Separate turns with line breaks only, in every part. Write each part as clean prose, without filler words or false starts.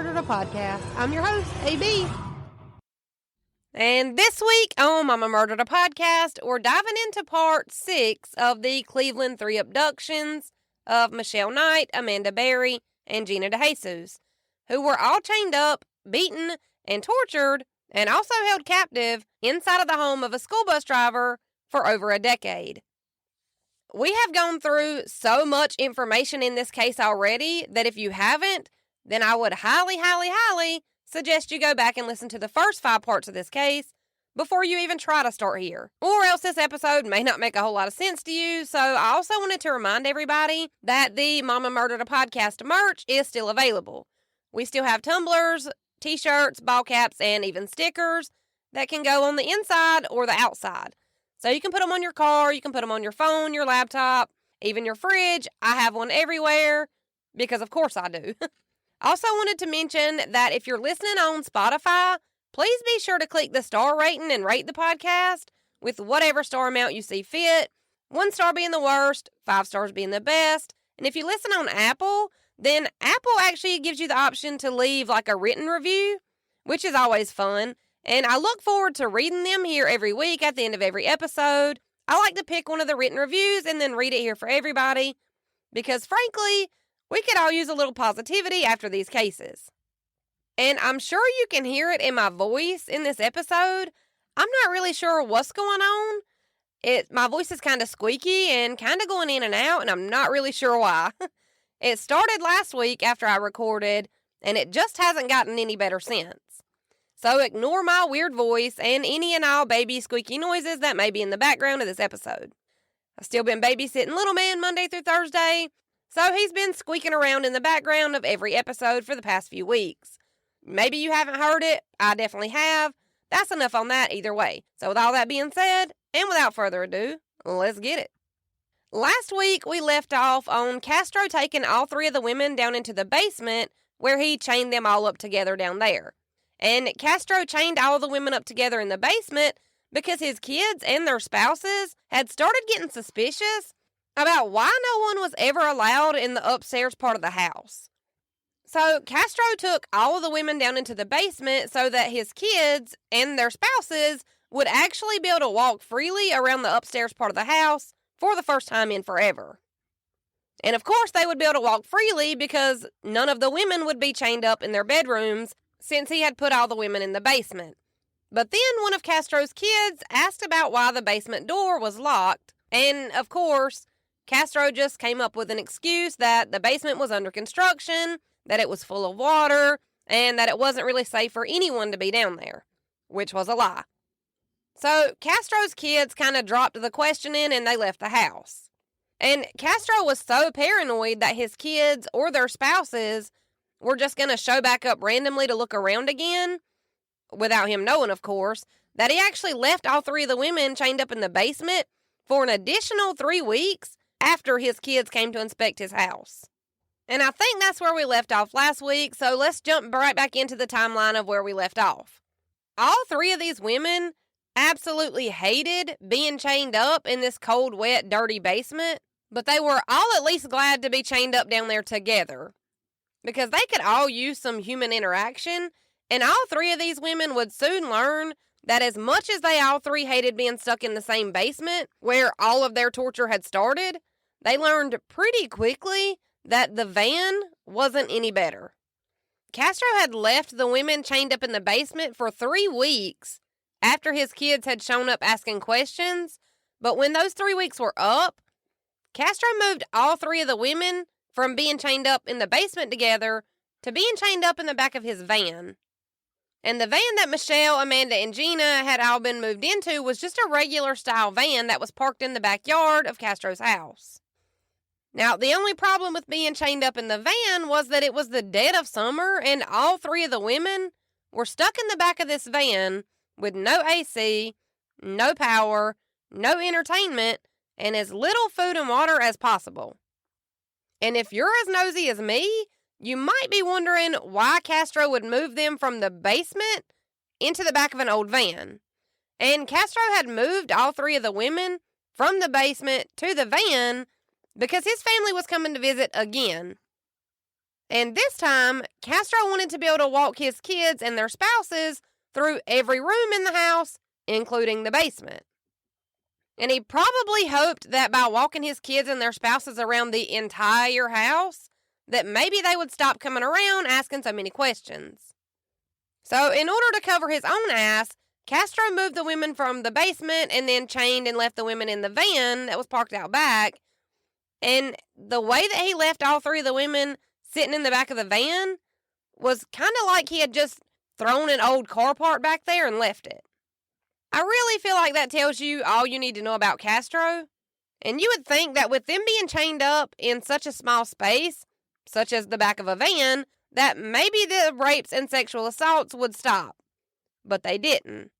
Murdered, a podcast. I'm your host, AB.
And this week on Mama Murdered, a podcast, we're diving into part 6 of the Cleveland 3 abductions of Michelle Knight, Amanda Berry, and Gina DeJesus, who were all chained up, beaten, and tortured, and also held captive inside of the home of a school bus driver for over a decade. We have gone through so much information in this case already that if you haven't, then I would highly suggest you go back and listen to the first 5 parts of this case before you even try to start here. Or else this episode may not make a whole lot of sense to you. So I also wanted to remind everybody that the Mama Murdered, a podcast merch is still available. We still have tumblers, t-shirts, ball caps, and even stickers that can go on the inside or the outside. So you can put them on your car, you can put them on your phone, your laptop, even your fridge. I have one everywhere because of course I do. Also wanted to mention that if you're listening on Spotify, please be sure to click the star rating and rate the podcast with whatever star amount you see fit. 1 star being the worst, 5 stars being the best. And if you listen on Apple, then Apple actually gives you the option to leave like a written review, which is always fun. And I look forward to reading them here every week at the end of every episode. I like to pick one of the written reviews and then read it here for everybody because frankly, we could all use a little positivity after these cases. And I'm sure you can hear it in my voice in this episode. I'm not really sure what's going on. My voice is kind of squeaky and kind of going in and out, and I'm not really sure why. It started last week after I recorded, and it just hasn't gotten any better since. So ignore my weird voice and any and all baby squeaky noises that may be in the background of this episode. I've still been babysitting little man Monday through Thursday, so he's been squeaking around in the background of every episode for the past few weeks. Maybe you haven't heard it. I definitely have. That's enough on that either way. So with all that being said, and without further ado, let's get it. Last week, we left off on Castro taking all 3 of the women down into the basement where he chained them all up together down there. And Castro chained all the women up together in the basement because his kids and their spouses had started getting suspicious about why no one was ever allowed in the upstairs part of the house. So Castro took all of the women down into the basement so that his kids and their spouses would actually be able to walk freely around the upstairs part of the house for the first time in forever. And of course they would be able to walk freely because none of the women would be chained up in their bedrooms since he had put all the women in the basement. But then one of Castro's kids asked about why the basement door was locked, and of course, Castro just came up with an excuse that the basement was under construction, that it was full of water, and that it wasn't really safe for anyone to be down there, which was a lie. So Castro's kids kind of dropped the questioning and they left the house. And Castro was so paranoid that his kids or their spouses were just going to show back up randomly to look around again, without him knowing, of course, that he actually left all 3 of the women chained up in the basement for an additional 3 weeks after his kids came to inspect his house. And I think that's where we left off last week, so let's jump right back into the timeline of where we left off. All 3 of these women absolutely hated being chained up in this cold, wet, dirty basement, but they were all at least glad to be chained up down there together, because they could all use some human interaction, and all 3 of these women would soon learn that as much as they all 3 hated being stuck in the same basement where all of their torture had started, they learned pretty quickly that the van wasn't any better. Castro had left the women chained up in the basement for 3 weeks after his kids had shown up asking questions, but when those 3 weeks were up, Castro moved all 3 of the women from being chained up in the basement together to being chained up in the back of his van. And the van that Michelle, Amanda, and Gina had all been moved into was just a regular style van that was parked in the backyard of Castro's house. Now, the only problem with being chained up in the van was that it was the dead of summer and all 3 of the women were stuck in the back of this van with no AC, no power, no entertainment, and as little food and water as possible. And if you're as nosy as me, you might be wondering why Castro would move them from the basement into the back of an old van. And Castro had moved all 3 of the women from the basement to the van because his family was coming to visit again. And this time, Castro wanted to be able to walk his kids and their spouses through every room in the house, including the basement. And he probably hoped that by walking his kids and their spouses around the entire house, that maybe they would stop coming around asking so many questions. So in order to cover his own ass, Castro moved the women from the basement and then chained and left the women in the van that was parked out back. And the way that he left all three of the women sitting in the back of the van was kind of like he had just thrown an old car part back there and left it. I really feel like that tells you all you need to know about Castro. And you would think that with them being chained up in such a small space, such as the back of a van, that maybe the rapes and sexual assaults would stop. But they didn't.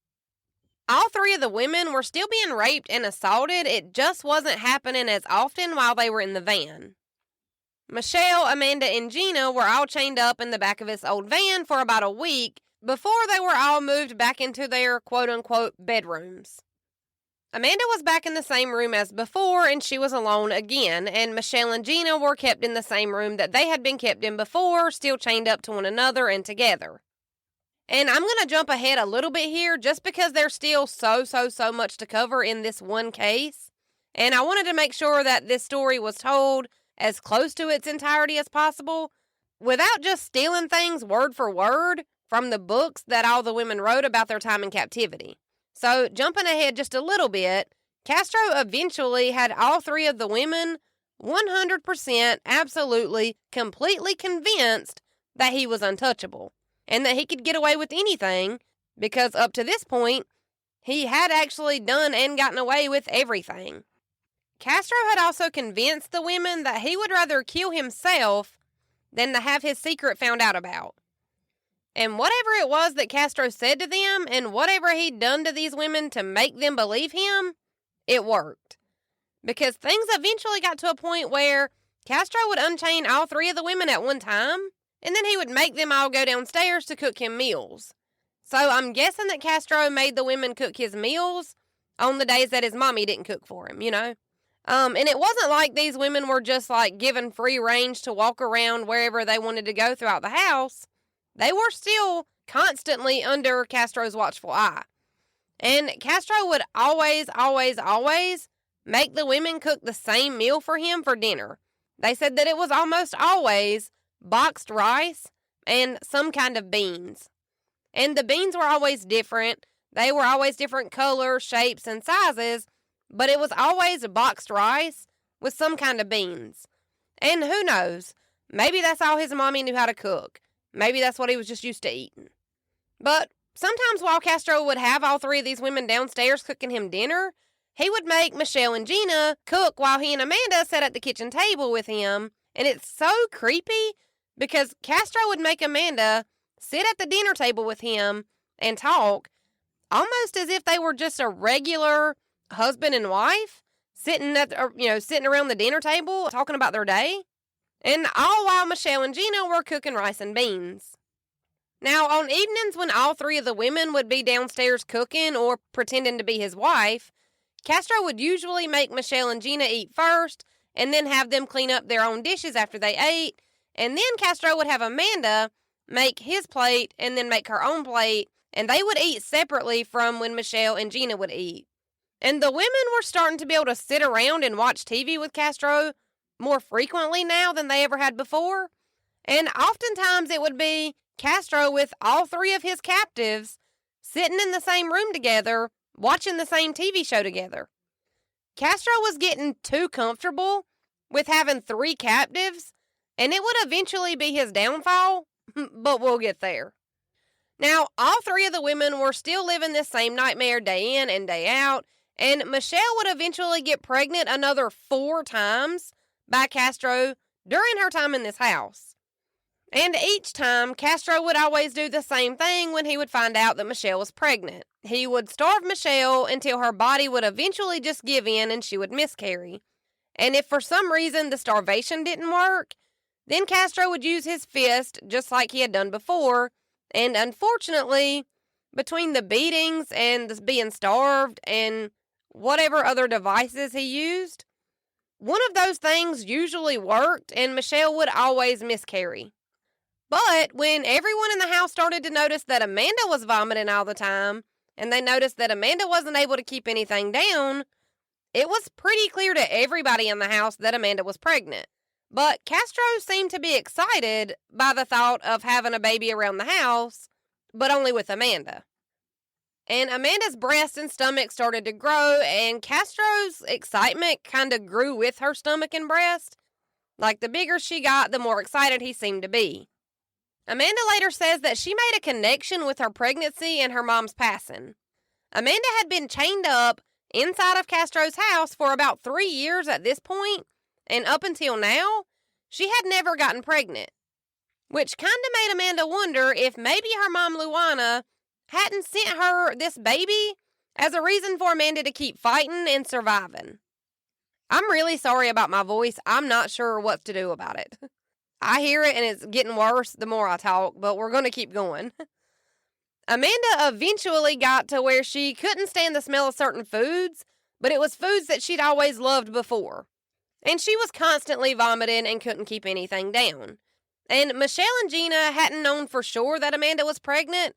All three of the women were still being raped and assaulted. It just wasn't happening as often while they were in the van. Michelle, Amanda, and Gina were all chained up in the back of this old van for about a week before they were all moved back into their quote-unquote bedrooms. Amanda was back in the same room as before, and she was alone again, and Michelle and Gina were kept in the same room that they had been kept in before, still chained up to one another and together. And I'm going to jump ahead a little bit here just because there's still so much to cover in this one case, and I wanted to make sure that this story was told as close to its entirety as possible without just stealing things word for word from the books that all the women wrote about their time in captivity. So, jumping ahead just a little bit, Castro eventually had all three of the women 100% absolutely, completely convinced that he was untouchable and that he could get away with anything because up to this point, he had actually done and gotten away with everything. Castro had also convinced the women that he would rather kill himself than to have his secret found out about. And whatever it was that Castro said to them and whatever he'd done to these women to make them believe him, it worked. Because things eventually got to a point where Castro would unchain all three of the women at one time, and then he would make them all go downstairs to cook him meals. So I'm guessing that Castro made the women cook his meals on the days that his mommy didn't cook for him, you know? And it wasn't like these women were just like given free range to walk around wherever they wanted to go throughout the house. They were still constantly under Castro's watchful eye. And Castro would always make the women cook the same meal for him for dinner. They said that it was almost always boxed rice and some kind of beans. And the beans were always different. They were always different colors, shapes, and sizes, but it was always boxed rice with some kind of beans. And who knows, maybe that's all his mommy knew how to cook. Maybe that's what he was just used to eating. But sometimes while Castro would have all three of these women downstairs cooking him dinner, he would make Michelle and Gina cook while he and Amanda sat at the kitchen table with him. And it's so creepy because Castro would make Amanda sit at the dinner table with him and talk almost as if they were just a regular husband and wife sitting around the dinner table talking about their day. And all while Michelle and Gina were cooking rice and beans. Now, on evenings when all three of the women would be downstairs cooking or pretending to be his wife, Castro would usually make Michelle and Gina eat first and then have them clean up their own dishes after they ate. And then Castro would have Amanda make his plate and then make her own plate, and they would eat separately from when Michelle and Gina would eat. And the women were starting to be able to sit around and watch TV with Castro more frequently now than they ever had before. And oftentimes it would be Castro with all three of his captives sitting in the same room together, watching the same TV show together. Castro was getting too comfortable with having three captives, and it would eventually be his downfall, but we'll get there. Now, all three of the women were still living this same nightmare day in and day out, and Michelle would eventually get pregnant another 4 times by Castro during her time in this house. And each time, Castro would always do the same thing when he would find out that Michelle was pregnant. He would starve Michelle until her body would eventually just give in and she would miscarry. And if for some reason the starvation didn't work, then Castro would use his fist just like he had done before. And unfortunately, between the beatings and the being starved and whatever other devices he used, one of those things usually worked and Michelle would always miscarry. But when everyone in the house started to notice that Amanda was vomiting all the time, and they noticed that Amanda wasn't able to keep anything down, it was pretty clear to everybody in the house that Amanda was pregnant. But Castro seemed to be excited by the thought of having a baby around the house, but only with Amanda. And Amanda's breast and stomach started to grow, and Castro's excitement kind of grew with her stomach and breast. Like, the bigger she got, the more excited he seemed to be. Amanda later says that she made a connection with her pregnancy and her mom's passing. Amanda had been chained up inside of Castro's house for about 3 years at this point, and up until now, she had never gotten pregnant. Which kind of made Amanda wonder if maybe her mom, Luana, hadn't sent her this baby as a reason for Amanda to keep fighting and surviving. I'm really sorry about my voice. I'm not sure what to do about it. I hear it and it's getting worse the more I talk, but we're going to keep going. Amanda eventually got to where she couldn't stand the smell of certain foods, but it was foods that she'd always loved before. And she was constantly vomiting and couldn't keep anything down. And Michelle and Gina hadn't known for sure that Amanda was pregnant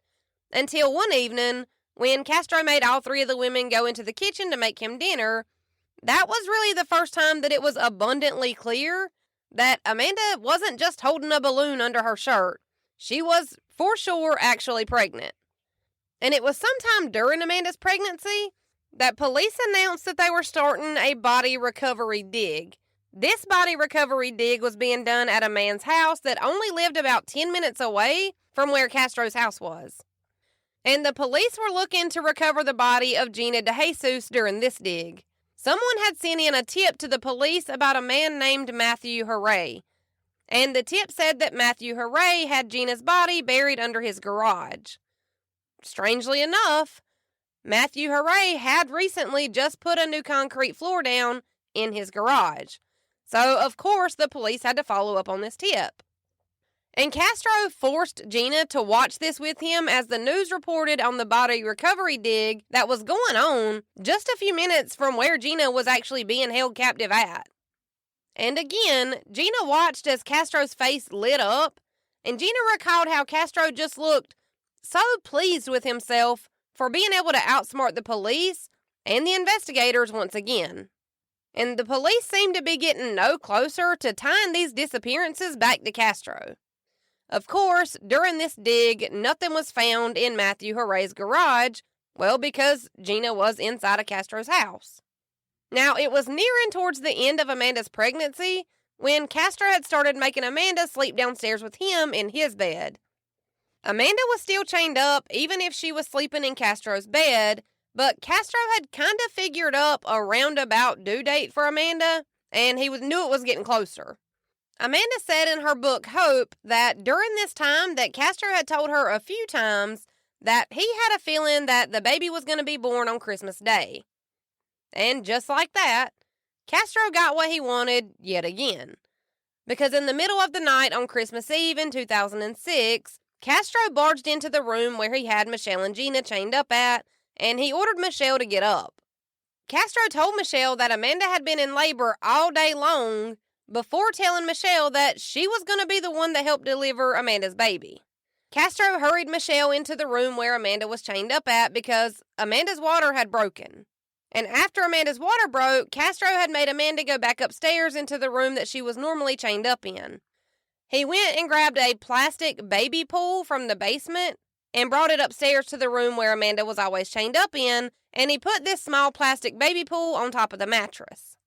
until one evening when Castro made all 3 of the women go into the kitchen to make him dinner. That was really the first time that it was abundantly clear that Amanda wasn't just holding a balloon under her shirt. She was, for sure, actually pregnant. And it was sometime during Amanda's pregnancy that police announced that they were starting a body recovery dig. This body recovery dig was being done at a man's house that only lived about 10 minutes away from where Castro's house was. And the police were looking to recover the body of Gina DeJesus during this dig. Someone had sent in a tip to the police about a man named Matthew Hooray. And the tip said that Matthew Hooray had Gina's body buried under his garage. Strangely enough, Matthew Hooray had recently just put a new concrete floor down in his garage. So, of course, the police had to follow up on this tip. And Castro forced Gina to watch this with him as the news reported on the body recovery dig that was going on just a few minutes from where Gina was actually being held captive at. And again, Gina watched as Castro's face lit up, and Gina recalled how Castro just looked so pleased with himself for being able to outsmart the police and the investigators once again. And the police seemed to be getting no closer to tying these disappearances back to Castro. Of course, during this dig, nothing was found in Matthew Hooray's garage, well, because Gina was inside of Castro's house. Now, it was nearing towards the end of Amanda's pregnancy when Castro had started making Amanda sleep downstairs with him in his bed. Amanda was still chained up, even if she was sleeping in Castro's bed, but Castro had kind of figured up a roundabout due date for Amanda, and he knew it was getting closer. Amanda said in her book, Hope, that during this time that Castro had told her a few times that he had a feeling that the baby was going to be born on Christmas Day. And just like that, Castro got what he wanted yet again. Because in the middle of the night on Christmas Eve in 2006, Castro barged into the room where he had Michelle and Gina chained up at, and he ordered Michelle to get up. Castro told Michelle that Amanda had been in labor all day long before telling Michelle that she was going to be the one that helped deliver Amanda's baby. Castro hurried Michelle into the room where Amanda was chained up at because Amanda's water had broken. And after Amanda's water broke, Castro had made Amanda go back upstairs into the room that she was normally chained up in. He went and grabbed a plastic baby pool from the basement and brought it upstairs to the room where Amanda was always chained up in, and he put this small plastic baby pool on top of the mattress.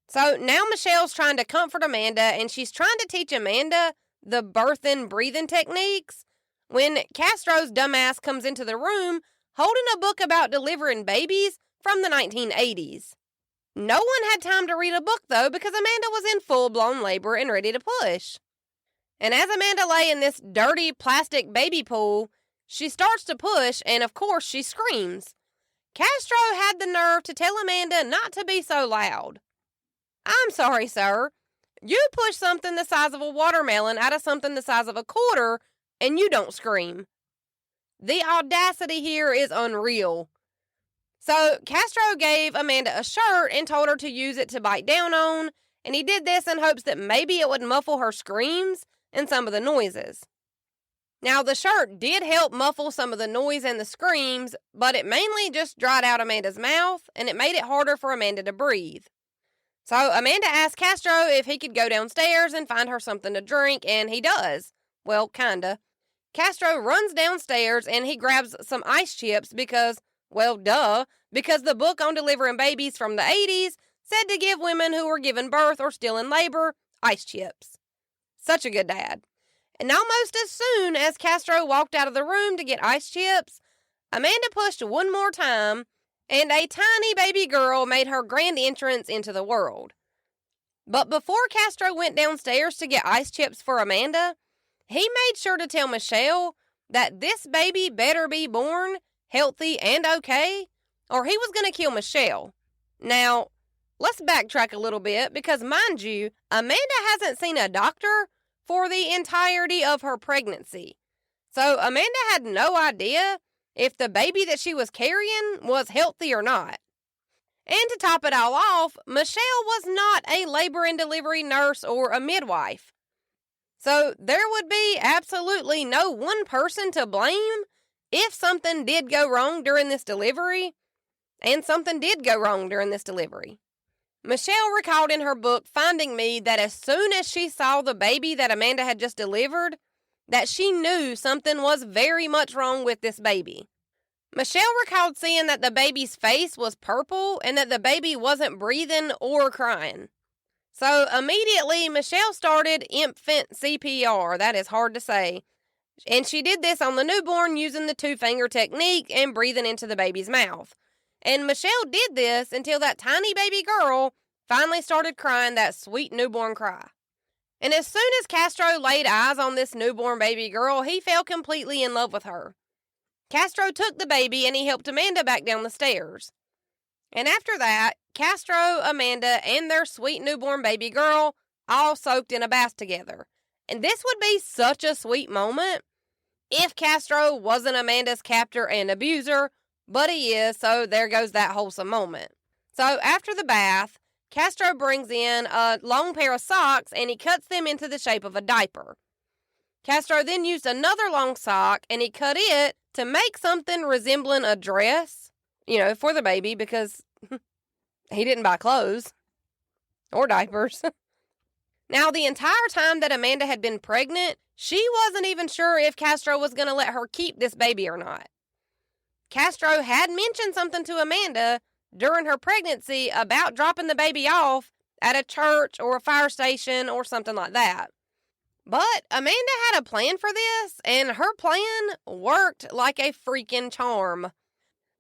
So now Michelle's trying to comfort Amanda, and she's trying to teach Amanda the birthing, breathing techniques when Castro's dumbass comes into the room holding a book about delivering babies from the 1980s. No one had time to read a book, though, because Amanda was in full-blown labor and ready to push. And as Amanda lay in this dirty plastic baby pool, she starts to push, and of course she screams. Castro had the nerve to tell Amanda not to be so loud. I'm sorry, sir. You push something the size of a watermelon out of something the size of a quarter, and you don't scream. The audacity here is unreal. So Castro gave Amanda a shirt and told her to use it to bite down on, and he did this in hopes that maybe it would muffle her screams and some of the noises. Now, the shirt did help muffle some of the noise and the screams, but it mainly just dried out Amanda's mouth, and it made it harder for Amanda to breathe. So Amanda asked Castro if he could go downstairs and find her something to drink, and he does. Well, kinda. Castro runs downstairs, and he grabs some ice chips because, well, duh, because the book on delivering babies from the 80s said to give women who were giving birth or still in labor ice chips. Such a good dad. And almost as soon as Castro walked out of the room to get ice chips, Amanda pushed one more time, and a tiny baby girl made her grand entrance into the world. But before Castro went downstairs to get ice chips for Amanda, he made sure to tell Michelle that this baby better be born healthy and okay, or he was going to kill Michelle. Now, let's backtrack a little bit because, mind you, Amanda hasn't seen a doctor for the entirety of her pregnancy. So Amanda had no idea if the baby that she was carrying was healthy or not. And to top it all off, Michelle was not a labor and delivery nurse or a midwife. So there would be absolutely no one person to blame if something did go wrong during this delivery, and something did go wrong during this delivery. Michelle recalled in her book, Finding Me, that as soon as she saw the baby that Amanda had just delivered, that she knew something was very much wrong with this baby. Michelle recalled seeing that the baby's face was purple and that the baby wasn't breathing or crying. So immediately, Michelle started infant CPR. That is hard to say. And she did this on the newborn using the 2-finger technique and breathing into the baby's mouth. And Michelle did this until that tiny baby girl finally started crying that sweet newborn cry. And as soon as Castro laid eyes on this newborn baby girl, he fell completely in love with her. Castro took the baby and he helped Amanda back down the stairs. And after that, Castro, Amanda, and their sweet newborn baby girl all soaked in a bath together. And this would be such a sweet moment if Castro wasn't Amanda's captor and abuser, but he is, so there goes that wholesome moment. So after the bath, Castro brings in a long pair of socks and he cuts them into the shape of a diaper. Castro then used another long sock and he cut it to make something resembling a dress, for the baby because he didn't buy clothes or diapers. Now, the entire time that Amanda had been pregnant, she wasn't even sure if Castro was going to let her keep this baby or not. Castro had mentioned something to Amanda during her pregnancy about dropping the baby off at a church or a fire station or something like that. But Amanda had a plan for this, and her plan worked like a freaking charm.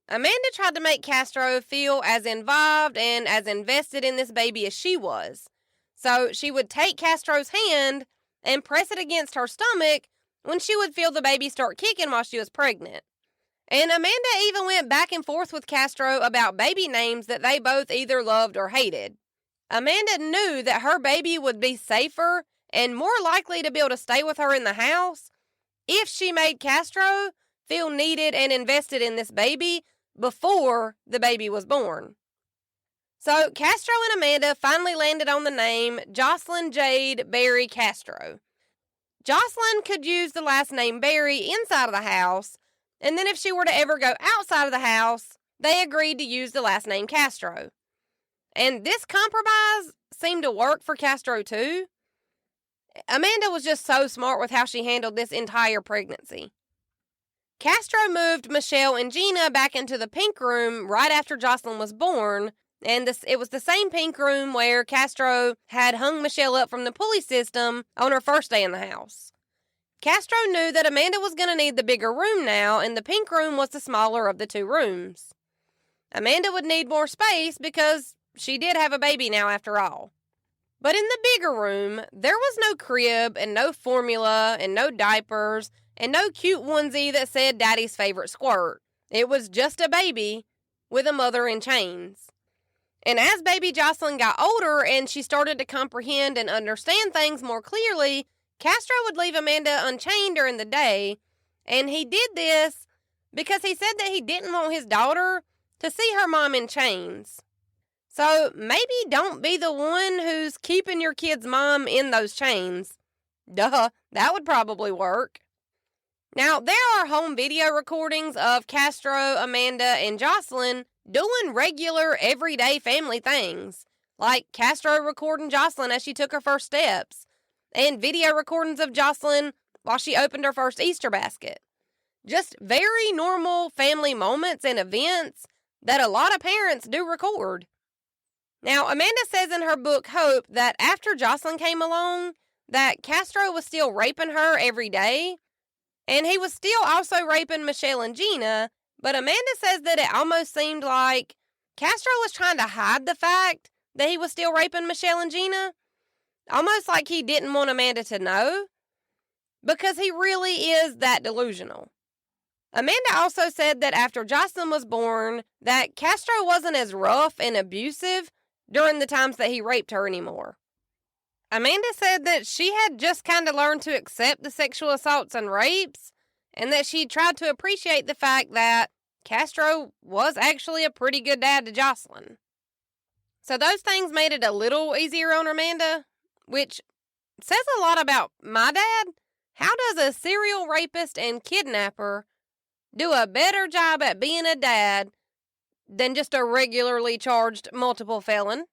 Amanda tried to make Castro feel as involved and as invested in this baby as she was. So she would take Castro's hand and press it against her stomach when she would feel the baby start kicking while she was pregnant. And Amanda even went back and forth with Castro about baby names that they both either loved or hated. Amanda knew that her baby would be safer and more likely to be able to stay with her in the house if she made Castro feel needed and invested in this baby before the baby was born. So Castro and Amanda finally landed on the name Jocelyn Jade Berry Castro. Jocelyn could use the last name Berry inside of the house, and then if she were to ever go outside of the house, they agreed to use the last name Castro. And this compromise seemed to work for Castro too. Amanda was just so smart with how she handled this entire pregnancy. Castro moved Michelle and Gina back into the pink room right after Jocelyn was born, and it was the same pink room where Castro had hung Michelle up from the pulley system on her first day in the house. Castro knew that Amanda was going to need the bigger room now, and the pink room was the smaller of the two rooms. Amanda would need more space because she did have a baby now after all. But in the bigger room, there was no crib and no formula and no diapers and no cute onesie that said Daddy's favorite squirt. It was just a baby with a mother in chains. And as baby Jocelyn got older and she started to comprehend and understand things more clearly, Castro would leave Amanda unchained during the day, and he did this because he said that he didn't want his daughter to see her mom in chains. So maybe don't be the one who's keeping your kid's mom in those chains. Duh, that would probably work. Now, there are home video recordings of Castro, Amanda, and Jocelyn doing regular, everyday family things, like Castro recording Jocelyn as she took her first steps, and video recordings of Jocelyn while she opened her first Easter basket. Just very normal family moments and events that a lot of parents do record. Now, Amanda says in her book, Hope, that after Jocelyn came along, that Castro was still raping her every day, and he was still also raping Michelle and Gina, but Amanda says that it almost seemed like Castro was trying to hide the fact that he was still raping Michelle and Gina, almost like he didn't want Amanda to know, because he really is that delusional. Amanda also said that after Jocelyn was born, that Castro wasn't as rough and abusive during the times that he raped her anymore. Amanda said that she had just kind of learned to accept the sexual assaults and rapes, and that she tried to appreciate the fact that Castro was actually a pretty good dad to Jocelyn. So those things made it a little easier on Amanda, which says a lot about my dad. How does a serial rapist and kidnapper do a better job at being a dad than just a regularly charged multiple felon?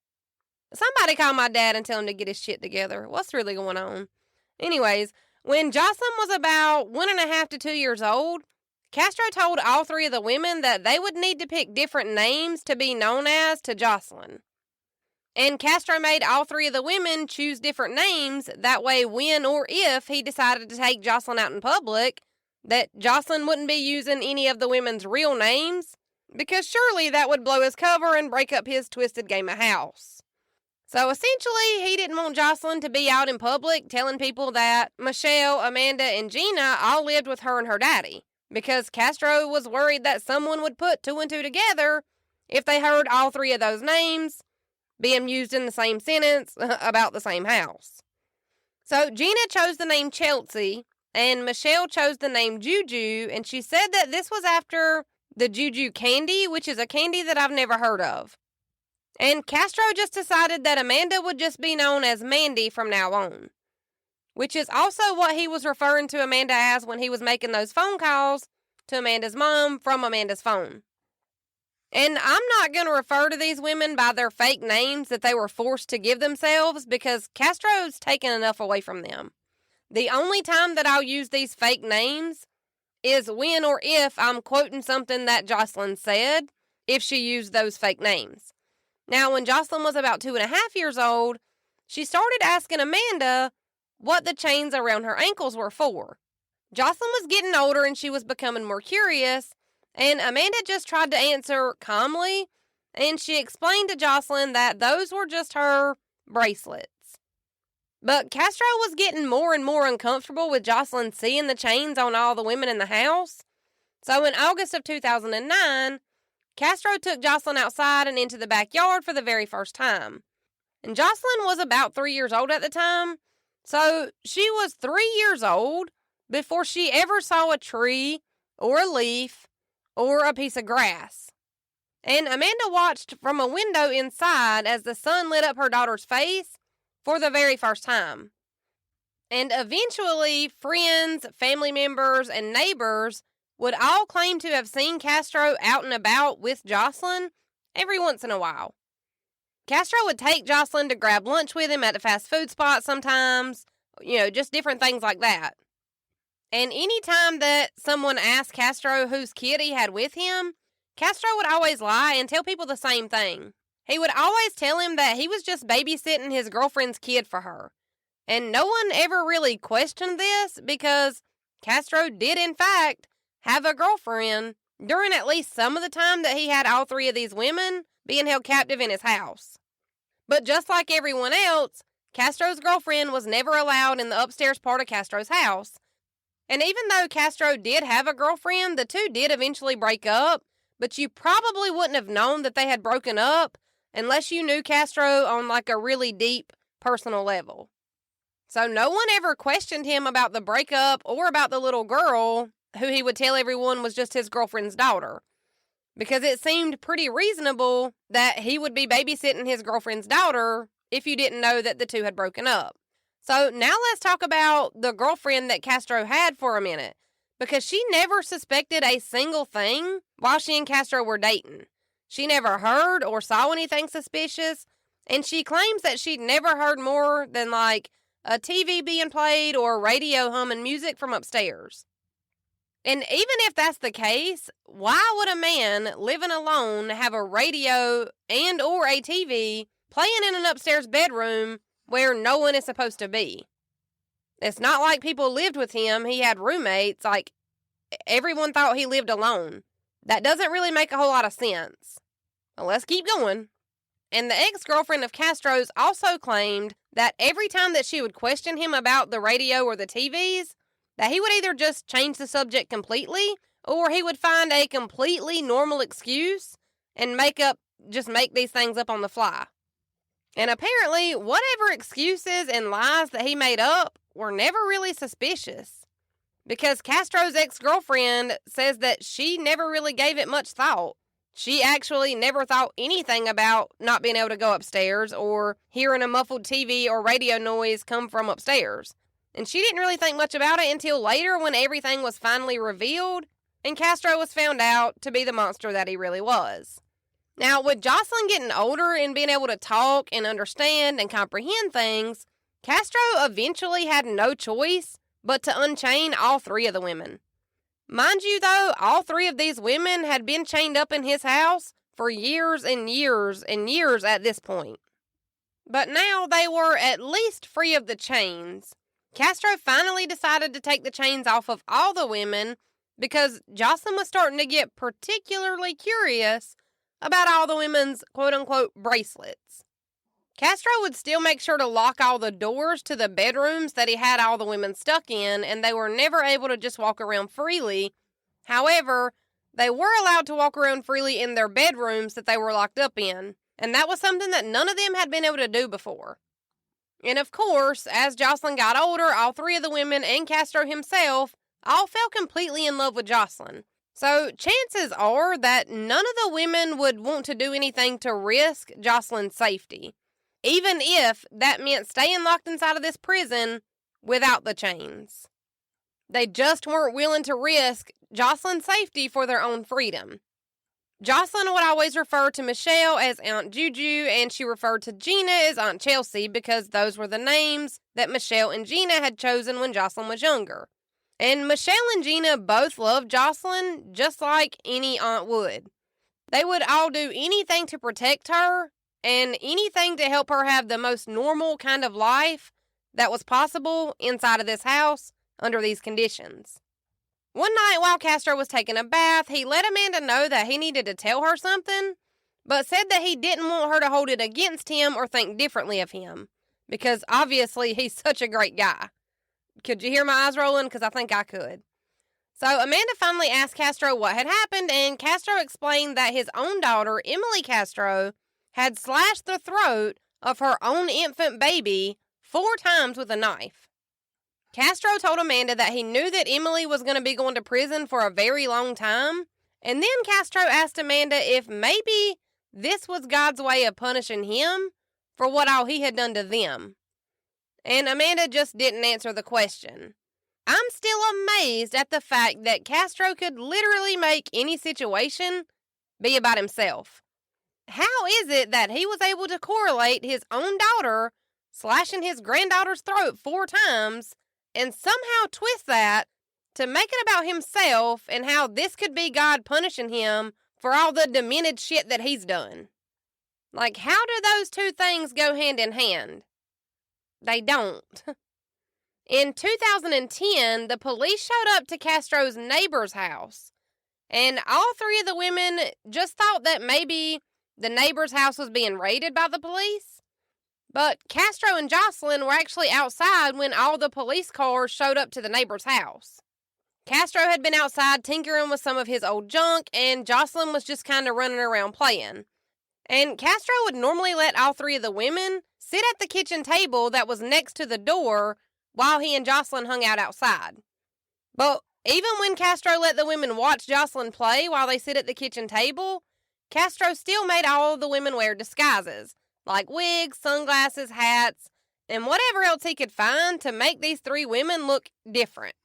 Somebody call my dad and tell him to get his shit together. What's really going on? Anyways, when Jocelyn was about 1.5 to 2 years old, Castro told all 3 of the women that they would need to pick different names to be known as to Jocelyn. And Castro made all 3 of the women choose different names. That way, when or if he decided to take Jocelyn out in public, that Jocelyn wouldn't be using any of the women's real names, because surely that would blow his cover and break up his twisted game of house. So essentially, he didn't want Jocelyn to be out in public telling people that Michelle, Amanda, and Gina all lived with her and her daddy, because Castro was worried that someone would put 2 and 2 together if they heard all 3 of those names being used in the same sentence about the same house. So Gina chose the name Chelsea, and Michelle chose the name Juju, and she said that this was after the Juju candy, which is a candy that I've never heard of. And Castro just decided that Amanda would just be known as Mandy from now on, which is also what he was referring to Amanda as when he was making those phone calls to Amanda's mom from Amanda's phone. And I'm not going to refer to these women by their fake names that they were forced to give themselves, because Castro's taken enough away from them. The only time that I'll use these fake names is when or if I'm quoting something that Jocelyn said, if she used those fake names. Now, when Jocelyn was about 2.5 years old, she started asking Amanda what the chains around her ankles were for. Jocelyn was getting older and she was becoming more curious, and Amanda just tried to answer calmly, and she explained to Jocelyn that those were just her bracelets. But Castro was getting more and more uncomfortable with Jocelyn seeing the chains on all the women in the house. So in August of 2009, Castro took Jocelyn outside and into the backyard for the very first time. And Jocelyn was about 3 years old at the time, so she was 3 years old before she ever saw a tree or a leaf or a piece of grass. And Amanda watched from a window inside as the sun lit up her daughter's face for the very first time. And eventually, friends, family members, and neighbors would all claim to have seen Castro out and about with Jocelyn every once in a while. Castro would take Jocelyn to grab lunch with him at the fast food spot sometimes, just different things like that. And any time that someone asked Castro whose kid he had with him, Castro would always lie and tell people the same thing. He would always tell him that he was just babysitting his girlfriend's kid for her. And no one ever really questioned this, because Castro did, in fact, have a girlfriend during at least some of the time that he had all 3 of these women being held captive in his house. But just like everyone else, Castro's girlfriend was never allowed in the upstairs part of Castro's house. And even though Castro did have a girlfriend, the 2 did eventually break up, but you probably wouldn't have known that they had broken up unless you knew Castro on like a really deep personal level. So no one ever questioned him about the breakup or about the little girl who he would tell everyone was just his girlfriend's daughter, because it seemed pretty reasonable that he would be babysitting his girlfriend's daughter if you didn't know that the 2 had broken up. So now let's talk about the girlfriend that Castro had for a minute, because she never suspected a single thing while she and Castro were dating. She never heard or saw anything suspicious, and she claims that she'd never heard more than like a TV being played or a radio humming music from upstairs. And even if that's the case, why would a man living alone have a radio and or a TV playing in an upstairs bedroom where no one is supposed to be? It's not like people lived with him. He had roommates. Like, everyone thought he lived alone. That doesn't really make a whole lot of sense. Well, let's keep going. And the ex-girlfriend of Castro's also claimed that every time that she would question him about the radio or the TVs, that he would either just change the subject completely, or he would find a completely normal excuse and make these things up on the fly. And apparently, whatever excuses and lies that he made up were never really suspicious, because Castro's ex-girlfriend says that she never really gave it much thought. She actually never thought anything about not being able to go upstairs or hearing a muffled TV or radio noise come from upstairs. And she didn't really think much about it until later, when everything was finally revealed and Castro was found out to be the monster that he really was. Now, with Jocelyn getting older and being able to talk and understand and comprehend things, Castro eventually had no choice but to unchain all three of the women. Mind you, though, all three of these women had been chained up in his house for years and years and years at this point. But now they were at least free of the chains. Castro finally decided to take the chains off of all the women because Jocelyn was starting to get particularly curious about all the women's quote-unquote bracelets. Castro would still make sure to lock all the doors to the bedrooms that he had all the women stuck in, and they were never able to just walk around freely. However, they were allowed to walk around freely in their bedrooms that they were locked up in, and that was something that none of them had been able to do before. And of course, as Jocelyn got older, all three of the women and Castro himself all fell completely in love with Jocelyn. So chances are that none of the women would want to do anything to risk Jocelyn's safety, even if that meant staying locked inside of this prison without the chains. They just weren't willing to risk Jocelyn's safety for their own freedom. Jocelyn would always refer to Michelle as Aunt Juju, and she referred to Gina as Aunt Chelsea because those were the names that Michelle and Gina had chosen when Jocelyn was younger. And Michelle and Gina both loved Jocelyn just like any aunt would. They would all do anything to protect her and anything to help her have the most normal kind of life that was possible inside of this house under these conditions. One night while Castro was taking a bath, he let Amanda know that he needed to tell her something, but said that he didn't want her to hold it against him or think differently of him, because obviously he's such a great guy. Could you hear my eyes rolling? Because I think I could. So Amanda finally asked Castro what had happened, and Castro explained that his own daughter, Emily Castro, had slashed the throat of her own infant baby 4 times with a knife. Castro told Amanda that he knew that Emily was going to be going to prison for a very long time, and then Castro asked Amanda if maybe this was God's way of punishing him for what all he had done to them. And Amanda just didn't answer the question. I'm still amazed at the fact that Castro could literally make any situation be about himself. How is it that he was able to correlate his own daughter slashing his granddaughter's throat 4 times and somehow twist that to make it about himself and how this could be God punishing him for all the demented shit that he's done? Like, how do those two things go hand in hand? They don't. In 2010, the police showed up to Castro's neighbor's house, and all 3 of the women just thought that maybe the neighbor's house was being raided by the police. But Castro and Jocelyn were actually outside when all the police cars showed up to the neighbor's house. Castro had been outside tinkering with some of his old junk, and Jocelyn was just kind of running around playing. And Castro would normally let all 3 of the women sit at the kitchen table that was next to the door while he and Jocelyn hung out outside. But even when Castro let the women watch Jocelyn play while they sit at the kitchen table, Castro still made all of the women wear disguises, like wigs, sunglasses, hats, and whatever else he could find to make these 3 women look different.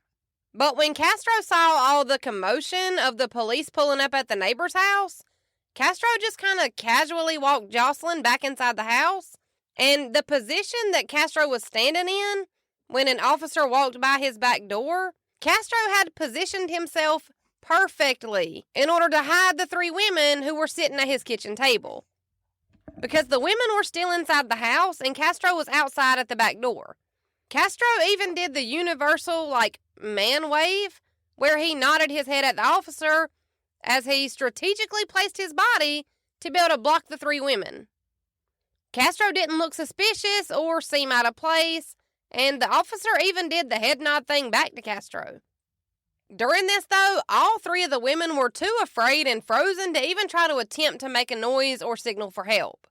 But when Castro saw all the commotion of the police pulling up at the neighbor's house, Castro just kind of casually walked Jocelyn back inside the house, and the position that Castro was standing in when an officer walked by his back door, Castro had positioned himself perfectly in order to hide the 3 women who were sitting at his kitchen table. Because the women were still inside the house and Castro was outside at the back door. Castro even did the universal, man wave, where he nodded his head at the officer as he strategically placed his body to be able to block the 3 women. Castro didn't look suspicious or seem out of place, and the officer even did the head nod thing back to Castro. During this, though, all 3 of the women were too afraid and frozen to even try to attempt to make a noise or signal for help.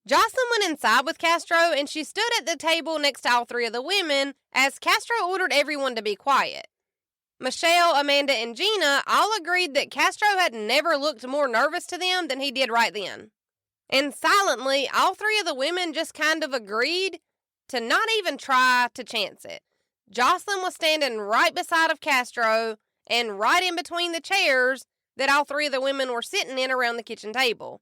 Jocelyn went inside with Castro, and she stood at the table next to all 3 of the women as Castro ordered everyone to be quiet. Michelle, Amanda, and Gina all agreed that Castro had never looked more nervous to them than he did right then. And silently, all 3 of the women just kind of agreed to not even try to chance it. Jocelyn was standing right beside of Castro and right in between the chairs that all 3 of the women were sitting in around the kitchen table.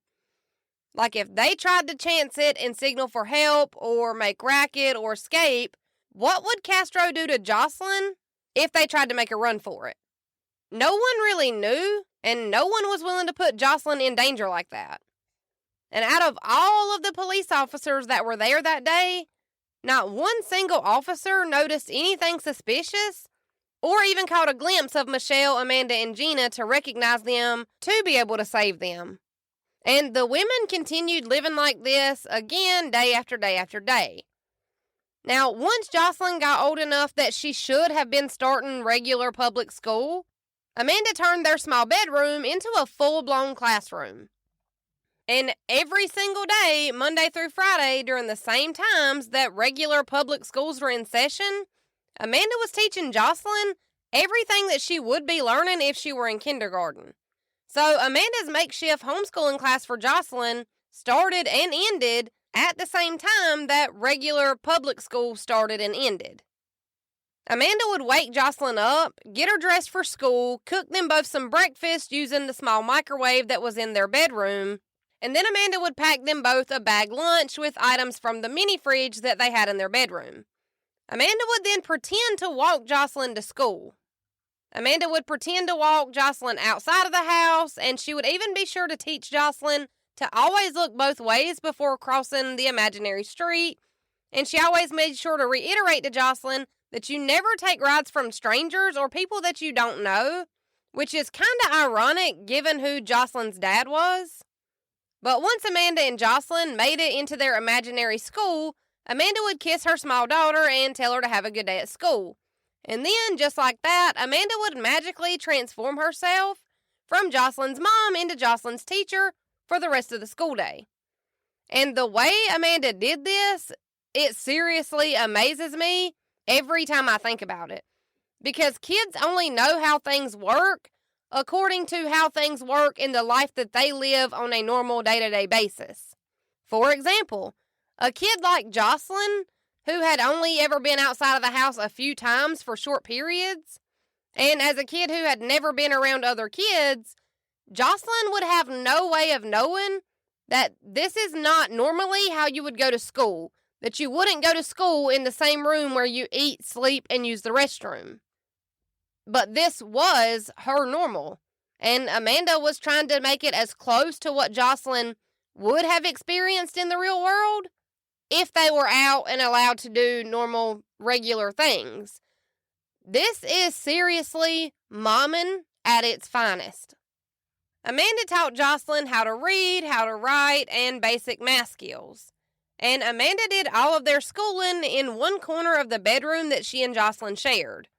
If they tried to chance it and signal for help or make racket or escape, what would Castro do to Jocelyn if they tried to make a run for it? No one really knew, and no one was willing to put Jocelyn in danger like that. And out of all of the police officers that were there that day, not one single officer noticed anything suspicious or even caught a glimpse of Michelle, Amanda, and Gina to recognize them to be able to save them. And the women continued living like this again day after day after day. Now, once Jocelyn got old enough that she should have been starting regular public school, Amanda turned their small bedroom into a full-blown classroom. And every single day, Monday through Friday, during the same times that regular public schools were in session, Amanda was teaching Jocelyn everything that she would be learning if she were in kindergarten. So Amanda's makeshift homeschooling class for Jocelyn started and ended at the same time that regular public school started and ended. Amanda would wake Jocelyn up, get her dressed for school, cook them both some breakfast using the small microwave that was in their bedroom, and then Amanda would pack them both a bag lunch with items from the mini fridge that they had in their bedroom. Amanda would then pretend to walk Jocelyn to school. Amanda would pretend to walk Jocelyn outside of the house, and she would even be sure to teach Jocelyn to always look both ways before crossing the imaginary street, and she always made sure to reiterate to Jocelyn that you never take rides from strangers or people that you don't know, which is kind of ironic given who Jocelyn's dad was. But once Amanda and Jocelyn made it into their imaginary school, Amanda would kiss her small daughter and tell her to have a good day at school. And then, just like that, Amanda would magically transform herself from Jocelyn's mom into Jocelyn's teacher for the rest of the school day. And the way Amanda did this, it seriously amazes me every time I think about it. Because kids only know how things work according to how things work in the life that they live on a normal day-to-day basis. For example, a kid like Jocelyn, who had only ever been outside of the house a few times for short periods, and as a kid who had never been around other kids, Jocelyn would have no way of knowing that this is not normally how you would go to school, that you wouldn't go to school in the same room where you eat, sleep, and use the restroom. But this was her normal, and Amanda was trying to make it as close to what Jocelyn would have experienced in the real world if they were out and allowed to do normal, regular things. This is seriously momming at its finest. Amanda taught Jocelyn how to read, how to write, and basic math skills. And Amanda did all of their schooling in one corner of the bedroom that she and Jocelyn shared.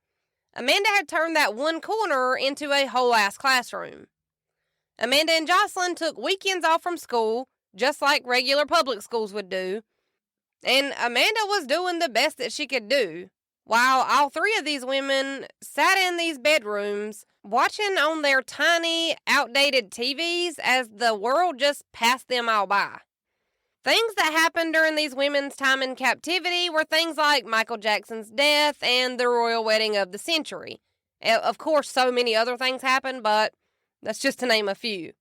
Amanda had turned that one corner into a whole-ass classroom. Amanda and Jocelyn took weekends off from school, just like regular public schools would do, and Amanda was doing the best that she could do, while all 3 of these women sat in these bedrooms watching on their tiny, outdated TVs as the world just passed them all by. Things that happened during these women's time in captivity were things like Michael Jackson's death and the royal wedding of the century. Of course, so many other things happened, but that's just to name a few.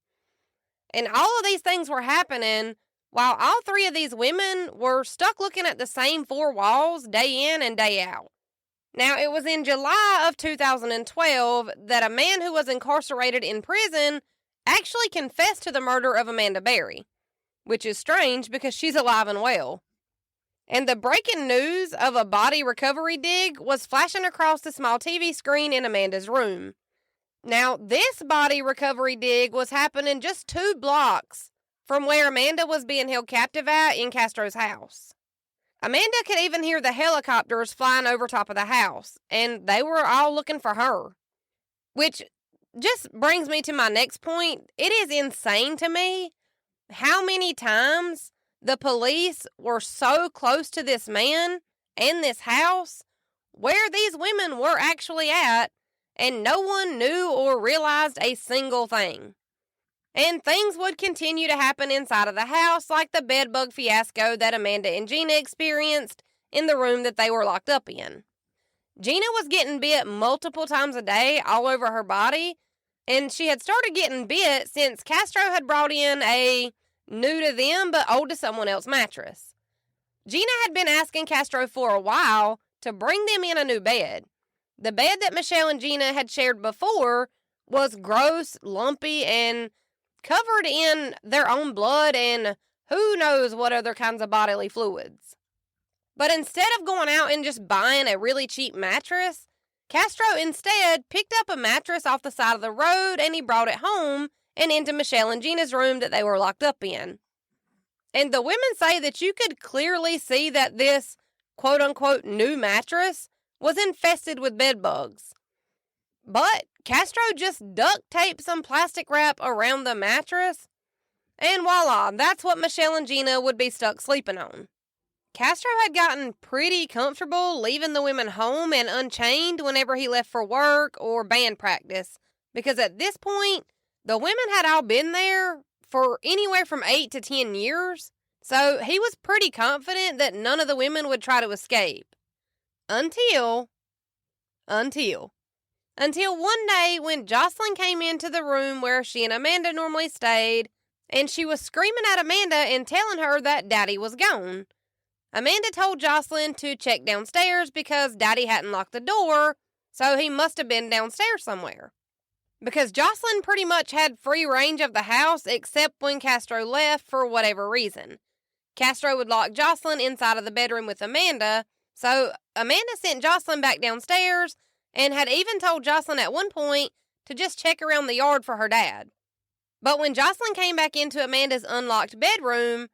And all of these things were happening while all three of these women were stuck looking at the same four walls day in and day out. Now, it was in July of 2012 that a man who was incarcerated in prison actually confessed to the murder of Amanda Berry, which is strange because she's alive and well. And the breaking news of a body recovery dig was flashing across the small TV screen in Amanda's room. Now, this body recovery dig was happening just 2 blocks from where Amanda was being held captive at in Castro's house. Amanda could even hear the helicopters flying over top of the house, and they were all looking for her. Which just brings me to my next point. It is insane to me how many times the police were so close to this man and this house where these women were actually at, and no one knew or realized a single thing. And things would continue to happen inside of the house, like the bedbug fiasco that Amanda and Gina experienced in the room that they were locked up in. Gina was getting bit multiple times a day all over her body, and she had started getting bit since Castro had brought in a new to them but old to someone else mattress. Gina had been asking Castro for a while to bring them in a new bed. The bed that Michelle and Gina had shared before was gross, lumpy, and covered in their own blood and who knows what other kinds of bodily fluids. But instead of going out and just buying a really cheap mattress, Castro instead picked up a mattress off the side of the road and he brought it home and into Michelle and Gina's room that they were locked up in. And the women say that you could clearly see that this quote-unquote new mattress was infested with bed bugs. But Castro just duct taped some plastic wrap around the mattress, and voila, that's what Michelle and Gina would be stuck sleeping on. Castro had gotten pretty comfortable leaving the women home and unchained whenever he left for work or band practice, because at this point, the women had all been there for anywhere from 8 to 10 years, so he was pretty confident that none of the women would try to escape. Until one day when Jocelyn came into the room where she and Amanda normally stayed, and she was screaming at Amanda and telling her that Daddy was gone. Amanda told Jocelyn to check downstairs because Daddy hadn't locked the door, so he must have been downstairs somewhere. Because Jocelyn pretty much had free range of the house except when Castro left for whatever reason. Castro would lock Jocelyn inside of the bedroom with Amanda, so Amanda sent Jocelyn back downstairs and had even told Jocelyn at one point to just check around the yard for her dad. But when Jocelyn came back into Amanda's unlocked bedroom,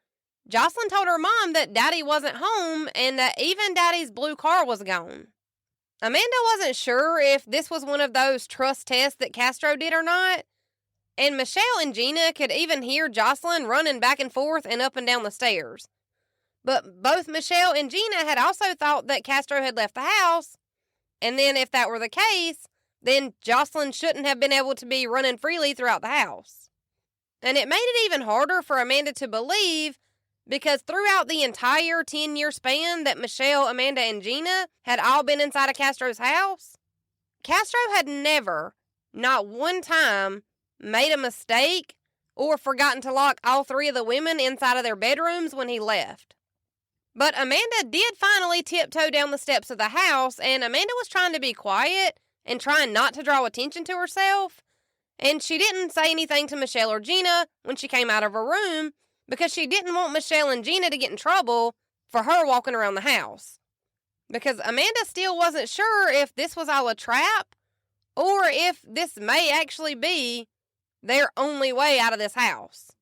Jocelyn told her mom that Daddy wasn't home and that even Daddy's blue car was gone. Amanda wasn't sure if this was one of those trust tests that Castro did or not, and Michelle and Gina could even hear Jocelyn running back and forth and up and down the stairs. But both Michelle and Gina had also thought that Castro had left the house, and then if that were the case, then Jocelyn shouldn't have been able to be running freely throughout the house. And it made it even harder for Amanda to believe, because throughout the entire 10-year span that Michelle, Amanda, and Gina had all been inside of Castro's house, Castro had never, not one time, made a mistake or forgotten to lock all 3 of the women inside of their bedrooms when he left. But Amanda did finally tiptoe down the steps of the house, and Amanda was trying to be quiet and trying not to draw attention to herself, and she didn't say anything to Michelle or Gina when she came out of her room because she didn't want Michelle and Gina to get in trouble for her walking around the house. Because Amanda still wasn't sure if this was all a trap or if this may actually be their only way out of this house.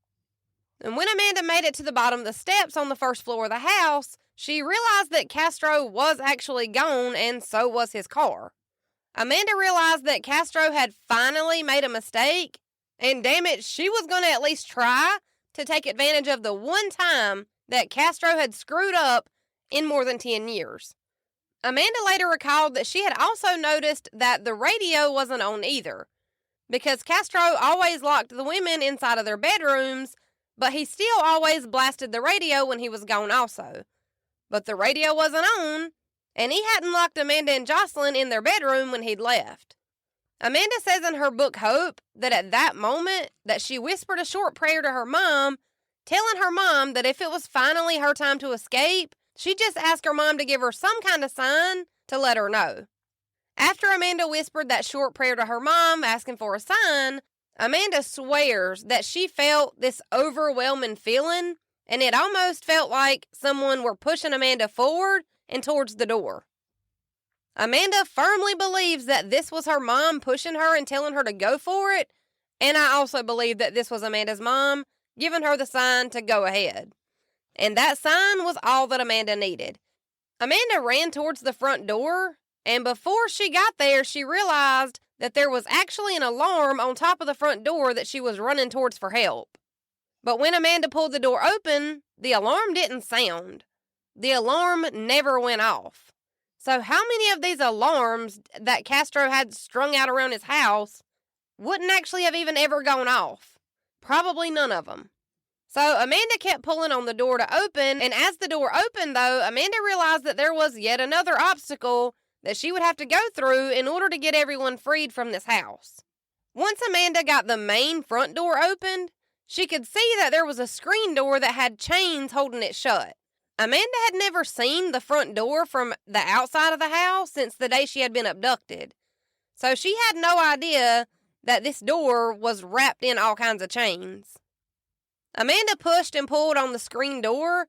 And when Amanda made it to the bottom of the steps on the first floor of the house, she realized that Castro was actually gone, and so was his car. Amanda realized that Castro had finally made a mistake, and damn it, she was going to at least try to take advantage of the one time that Castro had screwed up in more than 10 years. Amanda later recalled that she had also noticed that the radio wasn't on either, because Castro always locked the women inside of their bedrooms, but he still always blasted the radio when he was gone also. But the radio wasn't on, and he hadn't locked Amanda and Jocelyn in their bedroom when he'd left. Amanda says in her book, Hope, that at that moment that she whispered a short prayer to her mom, telling her mom that if it was finally her time to escape, she'd just ask her mom to give her some kind of sign to let her know. After Amanda whispered that short prayer to her mom, asking for a sign, Amanda swears that she felt this overwhelming feeling, and it almost felt like someone were pushing Amanda forward and towards the door. Amanda firmly believes that this was her mom pushing her and telling her to go for it, and I also believe that this was Amanda's mom giving her the sign to go ahead. And that sign was all that Amanda needed. Amanda ran towards the front door, and before she got there, she realized that there was actually an alarm on top of the front door that she was running towards for help. But when Amanda pulled the door open, the alarm didn't sound. The alarm never went off. So how many of these alarms that Castro had strung out around his house wouldn't actually have even ever gone off? Probably none of them. So Amanda kept pulling on the door to open, and as the door opened, though, Amanda realized that there was yet another obstacle that she would have to go through in order to get everyone freed from this house. Once Amanda got the main front door opened, she could see that there was a screen door that had chains holding it shut. Amanda had never seen the front door from the outside of the house since the day she had been abducted. So she had no idea that this door was wrapped in all kinds of chains. Amanda pushed and pulled on the screen door,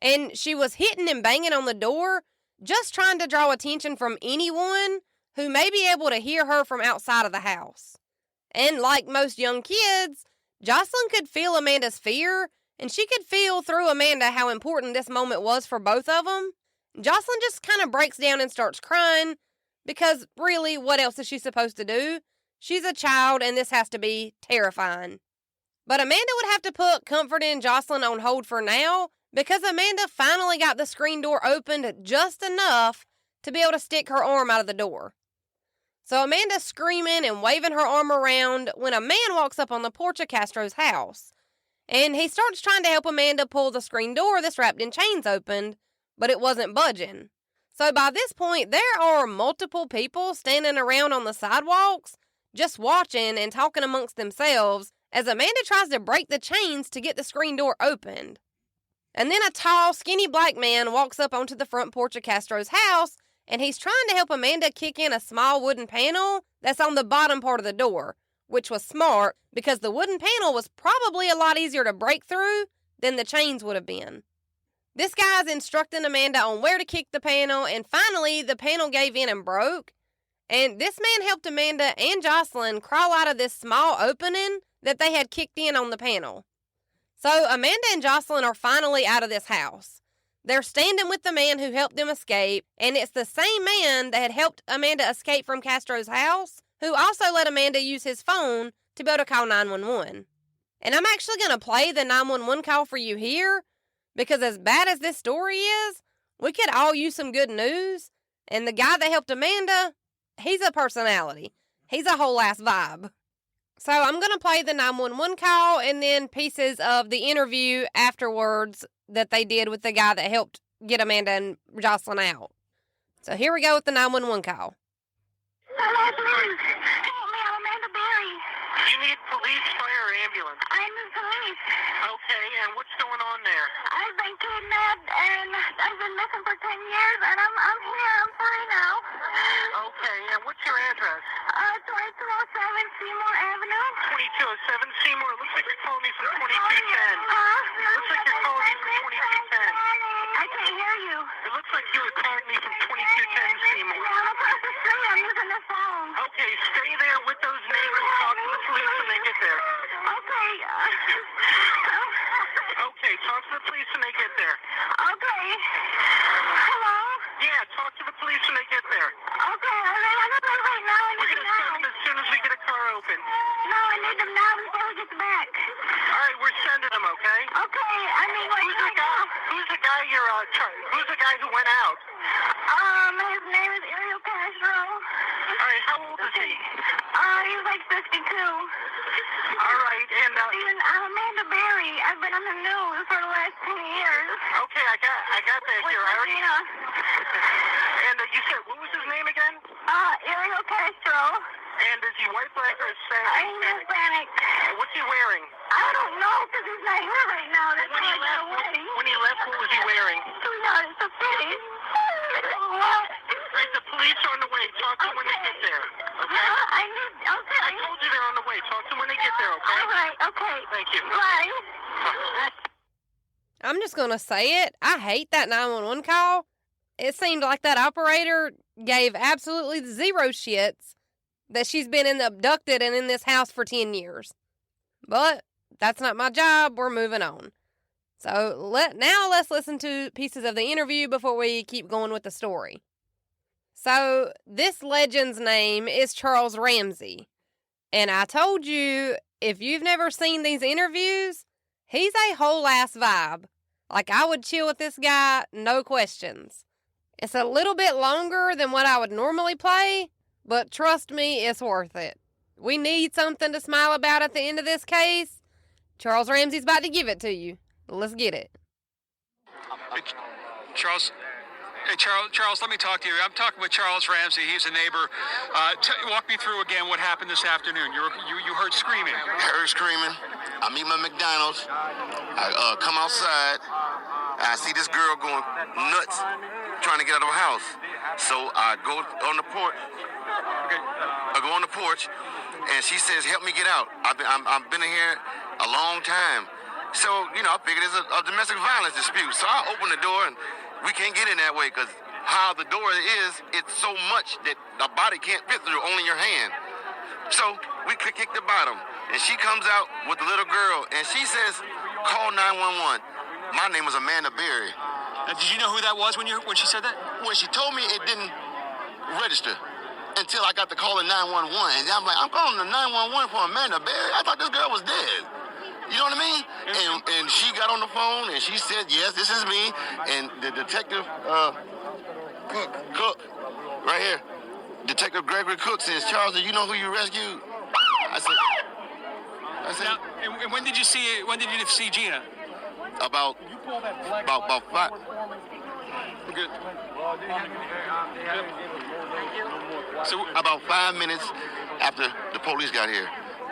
and she was hitting and banging on the door, just trying to draw attention from anyone who may be able to hear her from outside of the house. And like most young kids, Jocelyn could feel Amanda's fear, and she could feel through Amanda how important this moment was for both of them. Jocelyn just kind of breaks down and starts crying, because really, what else is she supposed to do? She's a child, and this has to be terrifying. But Amanda would have to put comforting Jocelyn on hold for now, because Amanda finally got the screen door opened just enough to be able to stick her arm out of the door. So Amanda's screaming and waving her arm around when a man walks up on the porch of Castro's house. And he starts trying to help Amanda pull the screen door that's wrapped in chains open, but it wasn't budging. So by this point, there are multiple people standing around on the sidewalks, just watching and talking amongst themselves as Amanda tries to break the chains to get the screen door opened. And then a tall, skinny black man walks up onto the front porch of Castro's house, and he's trying to help Amanda kick in a small wooden panel that's on the bottom part of the door, which was smart because the wooden panel was probably a lot easier to break through than the chains would have been. This guy's instructing Amanda on where to kick the panel, and finally the panel gave in and broke. And this man helped Amanda and Jocelyn crawl out of this small opening that they had kicked in on the panel. So Amanda and Jocelyn are finally out of this house. They're standing with the man who helped them escape, and it's the same man that had helped Amanda escape from Castro's house, who also let Amanda use his phone to be able to call 911. And I'm actually going to play the 911 call for you here, because as bad as this story is, we could all use some good news, and the guy that helped Amanda, he's a personality. He's a whole ass vibe. So I'm going to play the 911 call and then pieces of the interview afterwards that they did with the guy that helped get Amanda and Jocelyn out. So here we go with the 911 call.
Hello, please. Help me, I'm Amanda Berry.
You need police, fire, or ambulance?
I need police.
Okay, and what's going on there?
I've been kidnapped and I've been missing for 10 years, and I'm here. I'm free now.
Okay, and what's your address?
2207 Seymour Avenue.
2207 Seymour. It looks like you're calling me from 2210. Looks like you're calling me from 2210.
I can't hear you.
It looks like you were calling me from 2210 Seymour.
I'm across the street. I'm using this phone.
Okay, stay there with those neighbors. Talk to the police when they get there.
Okay.
Okay, talk to the police when they get there.
Okay. Hello?
Yeah, talk to the police when they get there.
Okay, I'm going to wait now. I
We're
need
going
them
to send
now.
them as soon as we get a car open.
No, I need them now before we get back.
All right, we're sending them, okay?
Okay, I mean, what
Who's the guy? Who's the guy you're who's the guy who went out?
His name is Castro.
All right, how old is he?
He's like 52.
All right, and
I'm Amanda Berry. I've been on the news for the last 10 years.
okay, I got that
With
here. I already.
Gina.
And you said what was his name again?
Castro.
And is he white, black, or Hispanic?
I'm Hispanic.
What's he wearing?
I don't know, because he's not here right now. That's why I got away.
When he left, what was he wearing?
Sweetheart, it's okay. What?
Right, the police are on the way. Talk to them when they get there. Okay?
Okay.
I told you they're on the way. Talk to them when they get there, okay?
All right, okay.
Thank you.
Bye.
I'm just going to say it. I hate that 911 call. It seemed like that operator gave absolutely zero shits that she's been abducted and in this house for 10 years. But that's not my job. We're moving on. So now let's listen to pieces of the interview before we keep going with the story. So this legend's name is Charles Ramsey. And I told you, if you've never seen these interviews, he's a whole ass vibe. Like, I would chill with this guy, no questions. It's a little bit longer than what I would normally play, but trust me, it's worth it. We need something to smile about at the end of this case. Charles Ramsey's about to give it to you. Let's get it.
Hey, Charles, let me talk to you. I'm talking with Charles Ramsey. He's a neighbor. Walk me through again what happened this afternoon. You heard screaming.
I heard screaming. I'm eating my McDonald's. I come outside. I see this girl going nuts, trying to get out of her house. So I go on the porch. I go on the porch, and she says, "Help me get out. I've been in here a long time." So I figured it's a domestic violence dispute. So I open the door, and we can't get in that way because how the door is, it's so much that a body can't fit through, only your hand. So we kick the bottom, and she comes out with the little girl, and she says, "Call 911. My name is Amanda Berry."
Did you know who that was when she said that?
When she told me, it didn't register until I got the call at 911, and I'm like, I'm calling the 911 for Amanda Berry. I thought this girl was dead. You know what I mean? And she got on the phone, and she said, "Yes, this is me." And the detective, Cook, right here, Detective Gregory Cook says, "Charles, do you know who you rescued?" I said.
Now, and when did you see Gina?
About 5.
We're good.
So about 5 minutes after the police got here,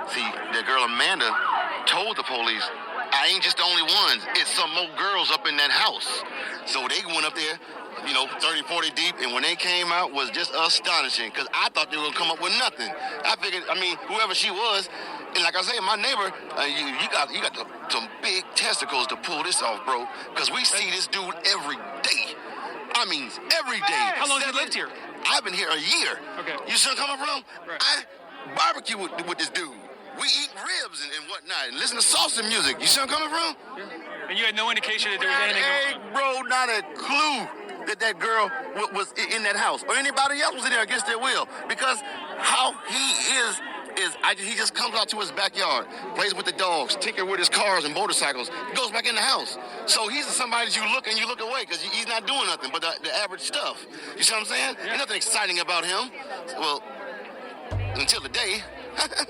see, that girl Amanda told the police, "I ain't just the only ones. It's some more girls up in that house." So they went up there, 30, 40 deep, and when they came out was just astonishing because I thought they were going to come up with nothing. I figured, whoever she was, and like I say, my neighbor, you got some big testicles to pull this off, bro, because we see this dude every day. Every day.
How long have you lived here?
I've been here a year.
Okay.
You see where I'm coming from?
Right.
I barbecue with this dude. We eat ribs and whatnot and listen to salsa music. You see where I'm coming from?
And you had no indication that there was anything going on?
Bro, not a clue that girl was in that house or anybody else was in there against their will, because how he is he just comes out to his backyard, plays with the dogs, tinker with his cars and motorcycles, goes back in the house. So he's somebody that you look away because he's not doing nothing but the average stuff. You see what I'm saying?
Yeah.
There's nothing exciting about him. Well, until the day.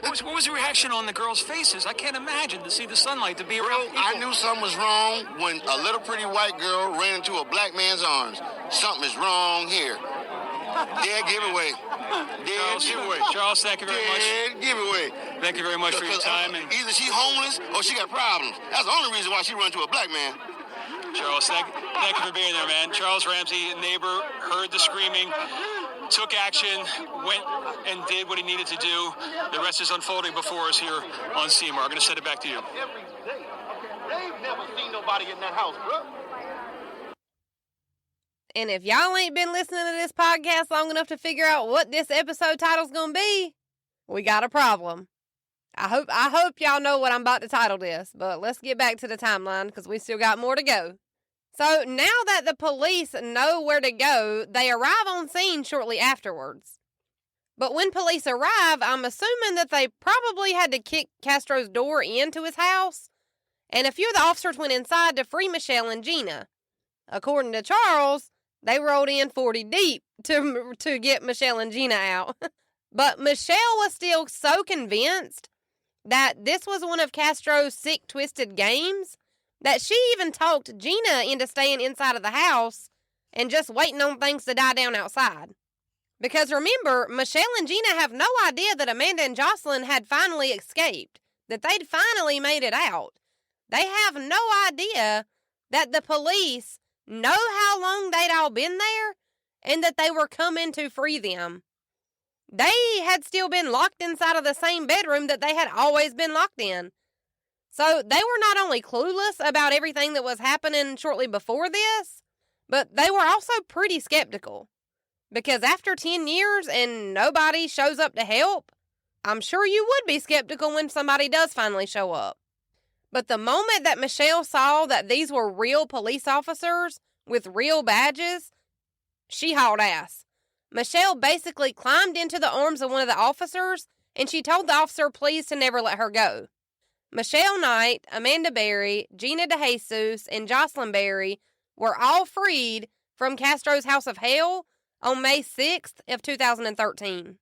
What was the reaction on the girls' faces? I can't imagine to see the sunlight, to be around people.
I knew something was wrong when a little pretty white girl ran into a black man's arms. Something is wrong here. Dead giveaway.
Charles, thank you very much.
Dead giveaway.
Thank you very much for your time. And
either she homeless or she got problems. That's the only reason why she run into a black man.
Charles, thank you for being there, man. Charles Ramsey, neighbor, heard the screaming, took action, went and did what he needed to do. The rest is unfolding before us here on Seymour. I'm going to send it back to you.
Every day. They've never seen nobody in that house, bro.
And if y'all ain't been listening to this podcast long enough to figure out what this episode title's gonna be, we got a problem. I hope y'all know what I'm about to title this, but let's get back to the timeline because we still got more to go. So now that the police know where to go, they arrive on scene shortly afterwards. But when police arrive, I'm assuming that they probably had to kick Castro's door into his house, and a few of the officers went inside to free Michelle and Gina. According to Charles, they rolled in 40 deep to get Michelle and Gina out. But Michelle was still so convinced that this was one of Castro's sick, twisted games that she even talked Gina into staying inside of the house and just waiting on things to die down outside. Because remember, Michelle and Gina have no idea that Amanda and Jocelyn had finally escaped, that they'd finally made it out. They have no idea that the police know how long they'd all been there and that they were coming to free them. They had still been locked inside of the same bedroom that they had always been locked in. So they were not only clueless about everything that was happening shortly before this, but they were also pretty skeptical. Because after 10 years and nobody shows up to help, I'm sure you would be skeptical when somebody does finally show up. But the moment that Michelle saw that these were real police officers with real badges, she hauled ass. Michelle basically climbed into the arms of one of the officers, and she told the officer please to never let her go. Michelle Knight, Amanda Berry, Gina DeJesus, and Jocelyn Berry were all freed from Castro's House of Hell on May 6th of 2013.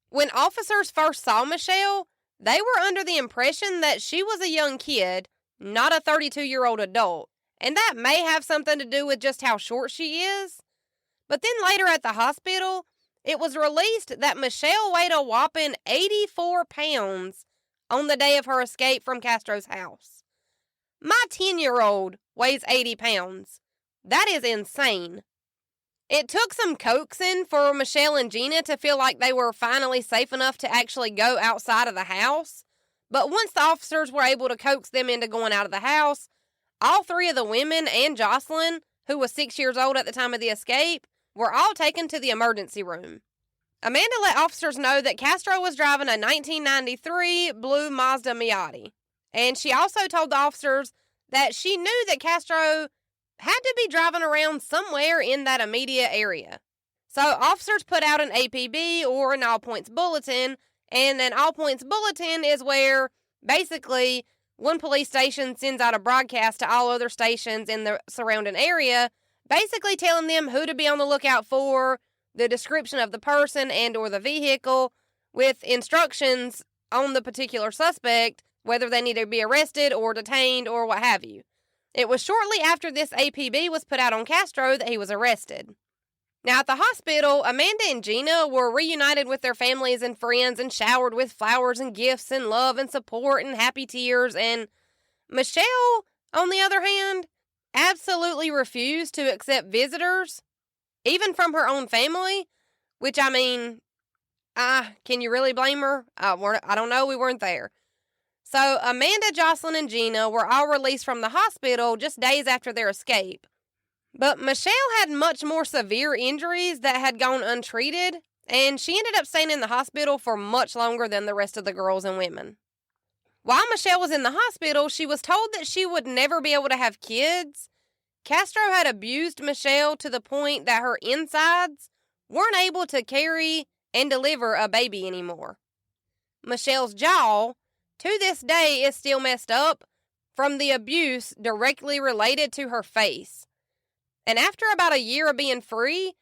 When officers first saw Michelle, they were under the impression that she was a young kid, not a 32-year-old adult, and that may have something to do with just how short she is. But then later at the hospital, it was released that Michelle weighed a whopping 84 pounds on the day of her escape from Castro's house. My 10-year-old weighs 80 pounds. That is insane. It took some coaxing for Michelle and Gina to feel like they were finally safe enough to actually go outside of the house. But once the officers were able to coax them into going out of the house, all three of the women and Jocelyn, who was 6 years old at the time of the escape, were all taken to the emergency room. Amanda let officers know that Castro was driving a 1993 blue Mazda Miata. And she also told the officers that she knew that Castro had to be driving around somewhere in that immediate area. So officers put out an APB, or an all-points bulletin, and an all-points bulletin is where basically one police station sends out a broadcast to all other stations in the surrounding area, basically telling them who to be on the lookout for, the description of the person and or the vehicle, with instructions on the particular suspect, whether they need to be arrested or detained or what have you. It was shortly after this APB was put out on Castro that he was arrested. Now, at the hospital, Amanda and Gina were reunited with their families and friends and showered with flowers and gifts and love and support and happy tears. And Michelle, on the other hand, absolutely refused to accept visitors, even from her own family, which, I mean, can you really blame her? I don't know. We weren't there. So Amanda, Jocelyn, and Gina were all released from the hospital just days after their escape. But Michelle had much more severe injuries that had gone untreated, and she ended up staying in the hospital for much longer than the rest of the girls and women. While Michelle was in the hospital, she was told that she would never be able to have kids. Castro had abused Michelle to the point that her insides weren't able to carry and deliver a baby anymore. Michelle's jaw, to this day, is still messed up from the abuse directly related to her face. And after about a year of being free,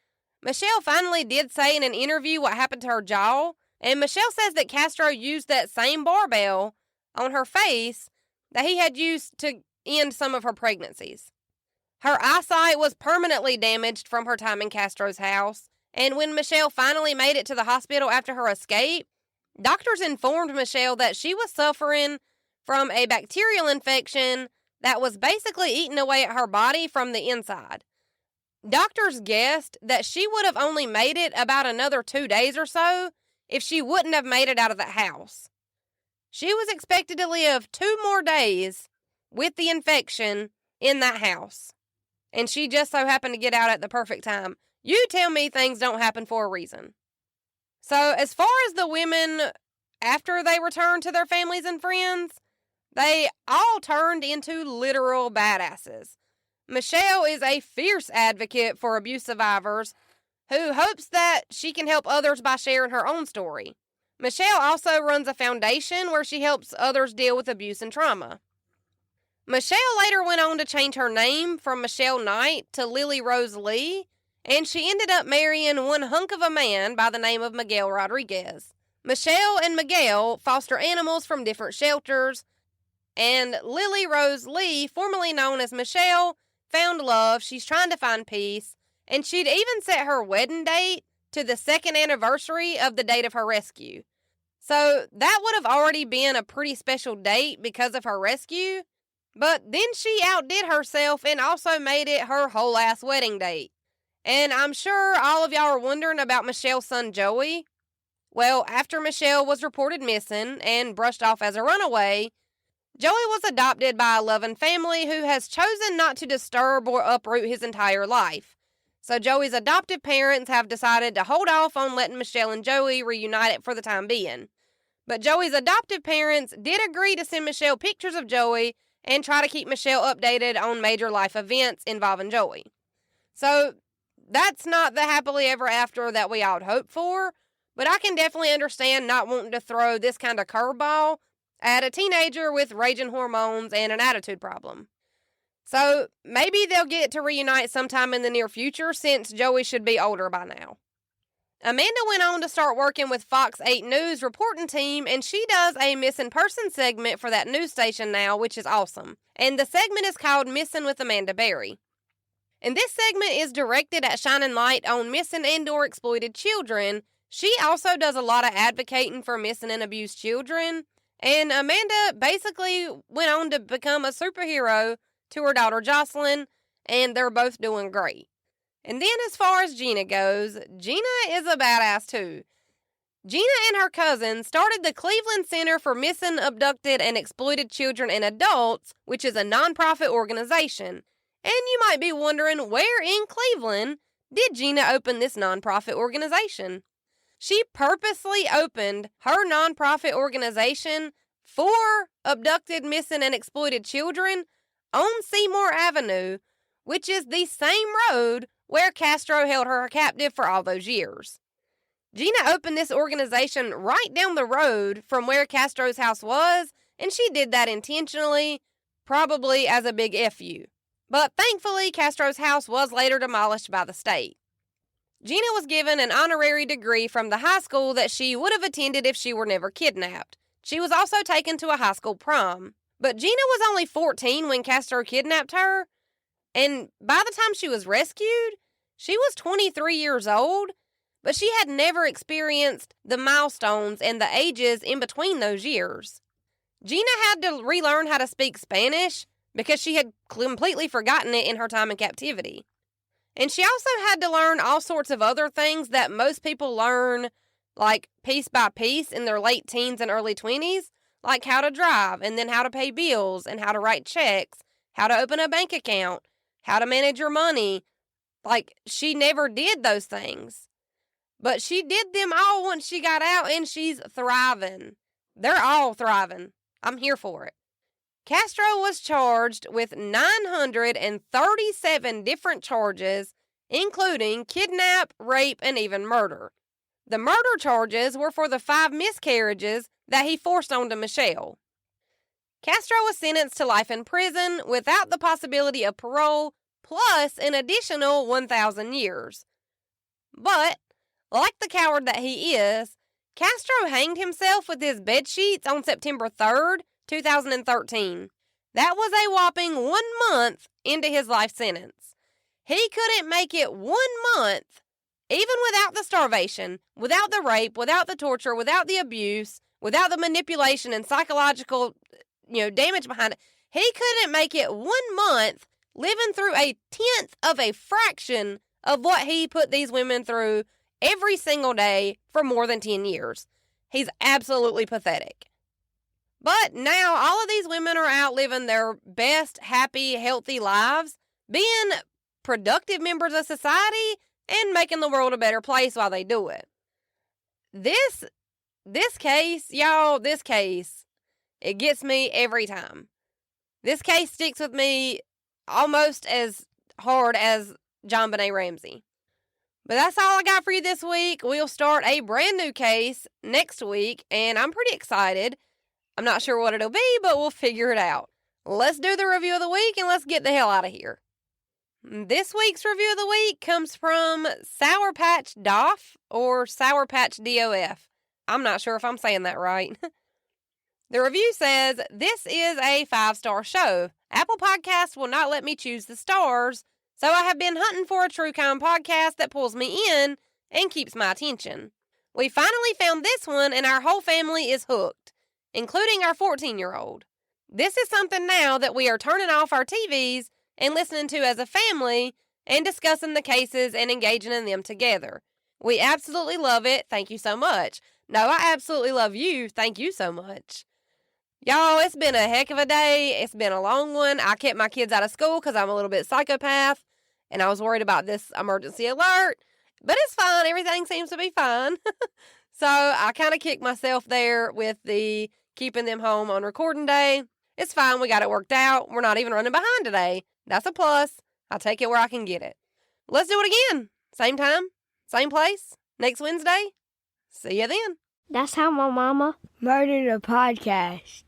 Michelle finally did say in an interview what happened to her jaw, and Michelle says that Castro used that same barbell on her face that he had used to end some of her pregnancies. Her eyesight was permanently damaged from her time in Castro's house, and when Michelle finally made it to the hospital after her escape, doctors informed Michelle that she was suffering from a bacterial infection that was basically eating away at her body from the inside. Doctors guessed that she would have only made it about another 2 days or so if she wouldn't have made it out of the house. She was expected to live 2 more days with the infection in that house. And she just so happened to get out at the perfect time. You tell me things don't happen for a reason. So as far as the women, after they returned to their families and friends, they all turned into literal badasses. Michelle is a fierce advocate for abuse survivors who hopes that she can help others by sharing her own story. Michelle also runs a foundation where she helps others deal with abuse and trauma. Michelle later went on to change her name from Michelle Knight to Lily Rose Lee, and she ended up marrying one hunk of a man by the name of Miguel Rodriguez. Michelle and Miguel foster animals from different shelters, and Lily Rose Lee, formerly known as Michelle, found love. She's trying to find peace, and she'd even set her wedding date to the second anniversary of the date of her rescue. So that would have already been a pretty special date because of her rescue. But then she outdid herself and also made it her whole ass wedding date. And I'm sure all of y'all are wondering about Michelle's son Joey. Well, after Michelle was reported missing and brushed off as a runaway, Joey was adopted by a loving family who has chosen not to disturb or uproot his entire life. So Joey's adoptive parents have decided to hold off on letting Michelle and Joey reunite it for the time being. But Joey's adoptive parents did agree to send Michelle pictures of Joey and try to keep Michelle updated on major life events involving Joey. So that's not the happily ever after that we all would hope for, but I can definitely understand not wanting to throw this kind of curveball at a teenager with raging hormones and an attitude problem. So maybe they'll get to reunite sometime in the near future since Joey should be older by now. Amanda went on to start working with Fox 8 News reporting team, and she does a missing person segment for that news station now, which is awesome. And the segment is called Missing with Amanda Berry. And this segment is directed at shining light on missing and/or exploited children. She also does a lot of advocating for missing and abused children. And Amanda basically went on to become a superhero to her daughter Jocelyn, and they're both doing great. And then as far as Gina goes, Gina is a badass too. Gina and her cousin started the Cleveland Center for Missing, Abducted, and Exploited Children and Adults, which is a nonprofit organization. And you might be wondering, where in Cleveland did Gina open this nonprofit organization? She purposely opened her nonprofit organization for abducted, missing, and exploited children on Seymour Avenue, which is the same road where Castro held her captive for all those years. Gina opened this organization right down the road from where Castro's house was, and she did that intentionally, probably as a big F you. But thankfully, Castro's house was later demolished by the state. Gina was given an honorary degree from the high school that she would have attended if she were never kidnapped. She was also taken to a high school prom. But Gina was only 14 when Castro kidnapped her, and by the time she was rescued, she was 23 years old, but she had never experienced the milestones and the ages in between those years. Gina had to relearn how to speak Spanish because she had completely forgotten it in her time in captivity. And she also had to learn all sorts of other things that most people learn, like piece by piece in their late teens and early 20s, like how to drive, and then how to pay bills, and how to write checks, how to open a bank account, how to manage your money. Like, she never did those things. But she did them all once she got out, and she's thriving. They're all thriving. I'm here for it. Castro was charged with 937 different charges, including kidnap, rape, and even murder. The murder charges were for the 5 miscarriages that he forced onto Michelle. Castro was sentenced to life in prison without the possibility of parole, plus an additional 1,000 years. But, like the coward that he is, Castro hanged himself with his bedsheets on September 3rd, 2013. That was a whopping 1 month into his life sentence. He couldn't make it 1 month, even without the starvation, without the rape, without the torture, without the abuse, without the manipulation and psychological, damage behind it. He couldn't make it 1 month living through a tenth of a fraction of what he put these women through every single day for more than 10 years. He's absolutely pathetic. But now all of these women are out living their best, happy, healthy lives, being productive members of society, and making the world a better place while they do it. This case, y'all, it gets me every time. This case sticks with me almost as hard as JonBenet Ramsey. But that's all I got for you this week. We'll start a brand new case next week, and I'm pretty excited. I'm not sure what it'll be, but we'll figure it out. Let's do the review of the week, and let's get the hell out of here. This week's review of the week comes from Sour Patch Doff, or Sour Patch DOF. I'm not sure if I'm saying that right. The review says, "This is a 5-star show. Apple Podcasts will not let me choose the stars, so I have been hunting for a true crime podcast that pulls me in and keeps my attention. We finally found this one, and our whole family is hooked, including our 14-year-old. This is something now that we are turning off our TVs and listening to as a family and discussing the cases and engaging in them together. We absolutely love it. Thank you so much. No, I absolutely love you. Thank you so much. Y'all, it's been a heck of a day. It's been a long one. I kept my kids out of school because I'm a little bit psychopath, and I was worried about this emergency alert. But it's fine. Everything seems to be fine. So I kind of kicked myself there with the keeping them home on recording day. It's fine. We got it worked out. We're not even running behind today. That's a plus. I'll take it where I can get it. Let's do it again. Same time, same place, next Wednesday. See you then.
That's how my mama murdered a podcast.